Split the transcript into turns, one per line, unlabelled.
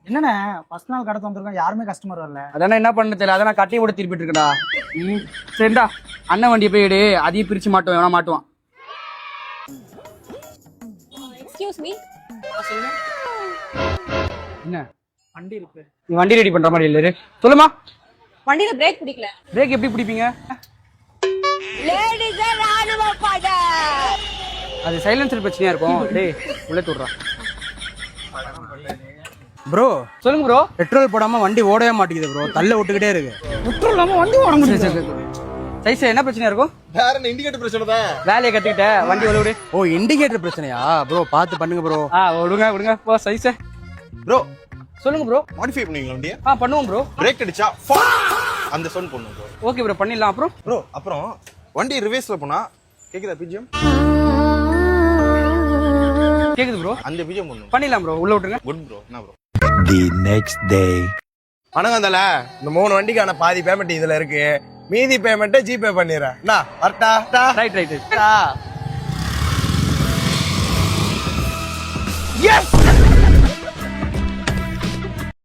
என்னண்ணே ஃபர்ஸ்ட் நாள் கடை வந்திருக்கோம், யாருமே கஸ்டமர் வரல.
அதானே என்ன பண்ண தெரியல, அதான் கட்டையை கூட திருப்பிட்டு இருக்கடா. சரிடா, அண்ணன் வண்டியை போய் எடு, அதையும் பிரிச்சு மாட்டுவான், எவனா மாட்டுவான்.
Excuse me.
என்ன
வண்டி இருக்கு.
நீ வண்டி ரெடி பண்ற மாதிரி இல்ல, சொல்லுமா.
வண்டியில பிரேக் பிடிக்கல.
பிரேக் எப்படி பிடிப்பீங்க?
லேடிஸ் ராணுவ பட.
அது சைலன்சர் பிரச்சனையா இருக்கும். டேய் உள்ள தூடுறா.
ப்ரோ
சொல்லுங்க ப்ரோ.
பெட்ரோல் போடாம வண்டி ஓடவே மாட்டேங்குது ப்ரோ, தள்ள விட்டுக்கிட்டே இருக்கு.
பெட்ரோல் இல்லாம வண்டி ஓட முடியும்.
சைஸ் என்ன பிரச்சனையா இருக்கும்?
வேற இண்டிகேட்டர் பிரச்சனை தான்.
வேலையை கத்துக்கிட்ட வண்டி விடு.
ஓ இண்டிகேட்டர் பிரச்சனையா ப்ரோ? பார்த்து பண்ணுங்க ப்ரோ.
விடுங்க விடுங்க போ. சைஸ்
ப்ரோ
சொல்லுங்க ப்ரோ.
மாடிஃபை பண்ணுவீங்களா வண்டியை?
பண்ணுவோம் ப்ரோ.
பிரேக் அடிச்சா அந்த சவுண்ட் பண்ணுவோம் ப்ரோ.
ஓகே ப்ரோ, பண்ணிடலாம். அப்புறம்
ப்ரோ அப்புறம் வண்டி ரிவர்ஸ்ல போனா கேக்குதா பிஜிஎம்?
கேக்குது ப்ரோ.
அந்த பிஜிஎம் பண்ணுவோம்.
பண்ணிடலாம் ப்ரோ, உள்ள விட்டுருங்க.
Good bro. என்ன ப்ரோ?
The next day.
பணங்கந்தல இந்த 3 வண்டிக்கான பாதி பேமெண்ட் இதுல இருக்கு, மீதி பேமெண்ட் ஜிபே பண்ணிடுறேன். வரட்டா?
Right right.
எஸ்